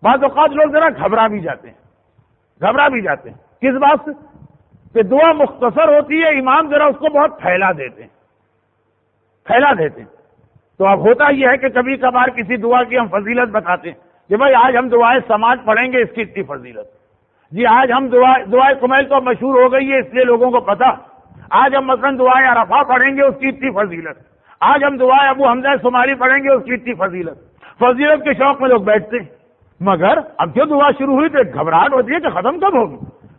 بعض اوقات لوگ ذرا گھبرا بھی جاتے ہیں کس بات سے کہ دعا مختصر ہوتی ہے، امام ذرا اس کو بہت پھیلا دیتے ہیں. تو اب ہوتا یہ ہے کہ کبھی کبھار کسی دعا کی ہم فضیلت بتاتے ہیں کہ بھائی آج ہم دعائے سماعت پڑھیں گے، اس کی اتنی فضیلت. جی آج ہم دعائے کمیل تو مشہور ہو گئی ہے اس لیے لوگوں کو پتا. آج ہم مثلا دعائے عرفہ پڑھیں گے، اس کی اتنی فضیلت. آج ہم دعائے ابو حمزہ شمالی پڑھیں گے، اس کی اتنی فضیلت کے شوق میں لوگ بیٹھتے ہیں. مگر اب جو دعا شروع ہوئی تو ایک گھبراہٹ ہوتی ہے کہ ختم کب ہوگی.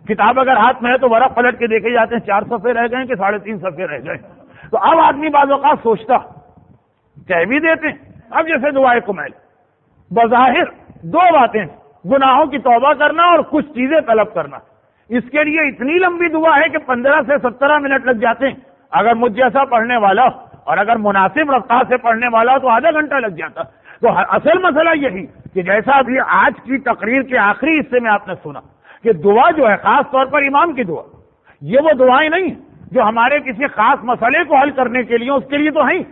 کتاب اگر ہاتھ میں ہے تو ورق پلٹ کے دیکھے جاتے ہیں 4 صفحے رہ گئے کہ 3.5 صفحے رہ گئے. تو اب آدمی بعض اوقات سوچتا، کہہ بھی دیتے ہیں اب جیسے دعائے کمیل بظاہر 2 باتیں، گناہوں کی توبہ کرنا اور کچھ چیزیں طلب کرنا. اس کے لیے اتنی لمبی دعا ہے کہ 15 سے 17 منٹ لگ جاتے ہیں. اگر مجھ جیسا پڑھنے والا اور اگر مناسب رفتار سے پڑھنے والا تو آدھا گھنٹہ لگ جاتا. تو اصل مسئلہ یہی کہ جیسا ابھی آج کی تقریر کے آخری حصے میں آپ نے سنا کہ دعا جو ہے خاص طور پر امام کی دعا، یہ وہ دعائیں نہیں جو ہمارے کسی خاص مسئلے کو حل کرنے کے لیے، اس کے لیے تو ہیں.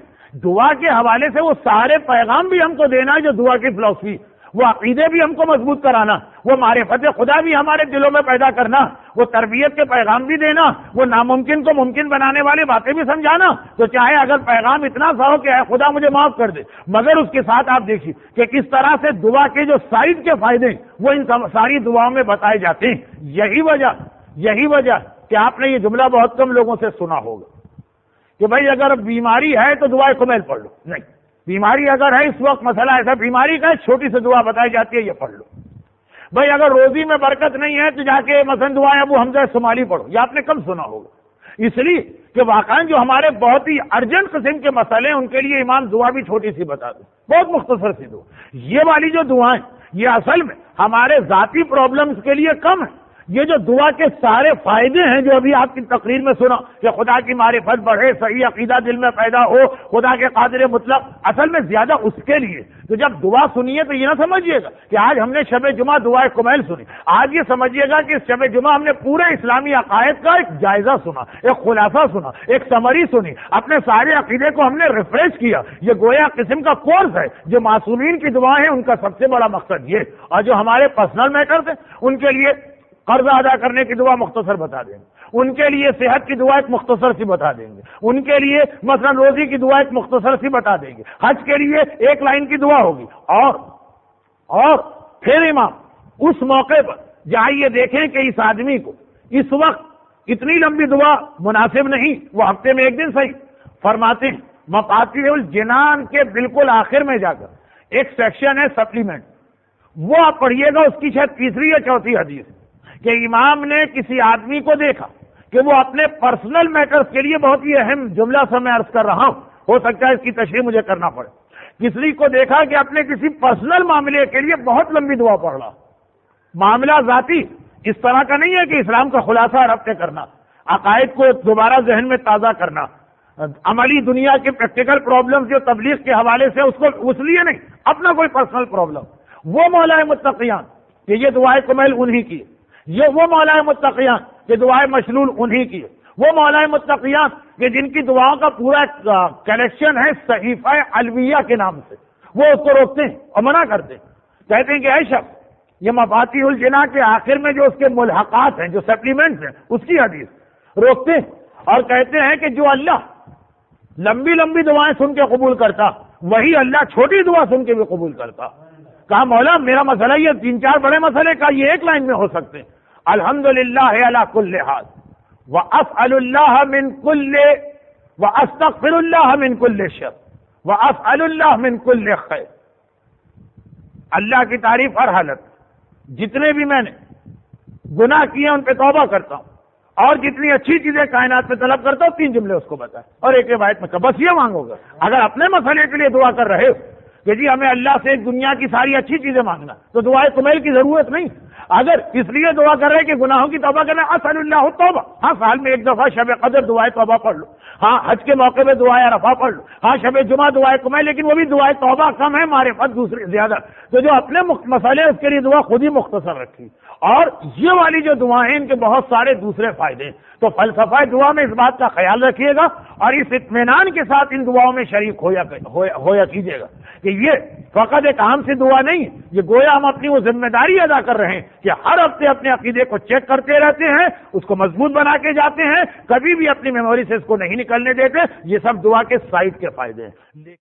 دعا کے حوالے سے وہ سارے پیغام بھی ہم کو دینا جو دعا کی فلسفی، وہ عقیدے بھی ہم کو مضبوط کرانا، وہ معرفت خدا بھی ہمارے دلوں میں پیدا کرنا، وہ تربیت کے پیغام بھی دینا، وہ ناممکن کو ممکن بنانے والی باتیں بھی سمجھانا. تو چاہے اگر پیغام اتنا سا ہو کہ اے خدا مجھے معاف کر دے، مگر اس کے ساتھ آپ دیکھیے کہ کس طرح سے دعا کے جو سائڈ کے فائدے وہ ان ساری دعاؤں میں بتائے جاتے ہیں. یہی وجہ کہ آپ نے یہ جملہ بہت کم لوگوں سے سنا ہوگا کہ بھائی اگر بیماری ہے تو دعائے کمیل پڑھ لو. نہیں، بیماری اگر ہے اس وقت مسئلہ ایسا بیماری کا ہے، چھوٹی سی دعا بتائی جاتی ہے، یہ پڑھ لو. بھائی اگر روزی میں برکت نہیں ہے تو جا کے مثلا دعائیں ابو حمزہ شمالی پڑھو. یہ آپ نے کم سنا ہوگا، اس لیے کہ واقعا جو ہمارے بہت ہی ارجنٹ قسم کے مسئلے ہیں ان کے لیے امام دعا بھی چھوٹی سی بتا دیں، بہت مختصر سی دعا. یہ والی جو دعائیں یہ اصل میں ہمارے ذاتی پرابلمز کے لیے کم ہے. یہ جو دعا کے سارے فائدے ہیں جو ابھی آپ کی تقریر میں سنا کہ خدا کی معرفت بڑھے، صحیح عقیدہ دل میں پیدا ہو، خدا کے قادر مطلق، اصل میں زیادہ اس کے لیے. تو جب دعا سنیے تو یہ نہ سمجھیے گا کہ آج ہم نے شب جمعہ دعائے کمیل سنی. آج یہ سمجھیے گا کہ اس شب جمعہ ہم نے پورے اسلامی عقائد کا ایک جائزہ سنا، ایک خلاصہ سنا، ایک سمری سنی، اپنے سارے عقیدے کو ہم نے ریفریش کیا. یہ گویا قسم کا کورس ہے. جو معصومین کی دعائیں ہیں ان کا سب سے بڑا مقصد یہ، اور جو ہمارے پرسنل میٹرز ہیں ان کے لیے قرض ادا کرنے کی دعا مختصر بتا دیں گے، ان کے لیے صحت کی دعا ایک مختصر سی بتا دیں گے، ان کے لیے مثلا روزی کی دعا ایک مختصر سی بتا دیں گے، حج کے لیے 1 لائن کی دعا ہوگی. اور پھر امام اس موقع پر جہاں یہ دیکھیں کہ اس آدمی کو اس وقت اتنی لمبی دعا مناسب نہیں، وہ ہفتے میں 1 دن صحیح فرماتے ہیں. مفاتیح الجنان کے بالکل آخر میں جا کر ایک سیکشن ہے سپلیمنٹ، وہ آپ پڑھیے گا، اس کی شاید 3 یا 4 حدیث کہ امام نے کسی آدمی کو دیکھا کہ وہ اپنے پرسنل میٹرز کے لیے بہت ہی اہم جملہ سے میں عرض کر رہا ہوں، ہو سکتا ہے اس کی تشریح مجھے کرنا پڑے. کسی کو دیکھا کہ اپنے کسی پرسنل معاملے کے لیے بہت لمبی دعا پڑھ رہا. معاملہ ذاتی اس طرح کا نہیں ہے کہ اسلام کا خلاصہ ربط کرنا، عقائد کو دوبارہ ذہن میں تازہ کرنا، عملی دنیا کے پریکٹیکل پرابلمز جو تبلیغ کے حوالے سے اس لیے نہیں، اپنا کوئی پرسنل پرابلم. وہ مولا متقیان کہ یہ دعائے کمیل انہی کی، یہ وہ مولا متقیان کہ دعائیں مشلول انہی کی، وہ مولا متقیان کہ جن کی دعاؤں کا پورا کلیکشن ہے صحیفہ الویہ کے نام سے. وہ اس کو روکتے ہیں اور منع کرتے ہیں، کہتے ہیں کہ اے شخص یہ مفاتیح الجناح کے آخر میں جو اس کے ملحقات ہیں، جو سپلیمنٹس ہیں، اس کی حدیث روکتے ہیں اور کہتے ہیں کہ جو اللہ لمبی لمبی دعائیں سن کے قبول کرتا وہی اللہ چھوٹی دعا سن کے بھی قبول کرتا. کہا مولا میرا مسئلہ یہ 3-4 بڑے مسئلے کا یہ 1 لائن میں ہو سکتے ہیں. الحمدللہ علی کل حال واسأل اللہ من کل واستغفر اللہ من کل شر واسأل اللہ من کل خیر. اللہ کی تعریف ہر حالت، جتنے بھی میں نے گناہ کیے ان پہ توبہ کرتا ہوں اور جتنی اچھی چیزیں کائنات میں طلب کرتا ہوں. 3 جملے اس کو بتائے اور ایک روایت میں بس یہ مانگو گا. اگر اپنے مسئلے کے لیے دعا کر رہے ہو کہ جی ہمیں اللہ سے دنیا کی ساری اچھی چیزیں مانگنا تو دعائے کمیل کی ضرورت نہیں. اگر اس لیے دعا کر رہے ہیں کہ گناہوں کی توبہ کرنا، اسأل اللہ توبہ، ہاں سال میں ایک دفعہ شب قدر دعائے توبہ پڑھ لو، ہاں حج کے موقع پہ دعائے عرفہ پڑھ لو، ہاں شب جمعہ دعائے کمائے، لیکن وہ بھی دعائے توبہ کم ہے، معرفت دوسری زیادہ. تو جو اپنے مسئلے اس کے لیے دعا خود ہی مختصر رکھی. اور یہ والی جو دعائیں ان کے بہت سارے دوسرے فائدے ہیں. تو فلسفہ دعا میں اس بات کا خیال رکھیے گا اور اس اطمینان کے ساتھ ان دعاؤں میں شریک ہویا کیجیے گا کہ یہ فقط ایک عام سی دعا نہیں، یہ گویا ہم اپنی وہ ذمہ داری ادا کر رہے ہیں کہ ہر ہفتے اپنے عقیدے کو چیک کرتے رہتے ہیں، اس کو مضبوط بنا کے جاتے ہیں، کبھی بھی اپنی میموری سے اس کو نہیں نکلنے دیتے. یہ سب دعا کے سائٹ کے فائدے ہیں.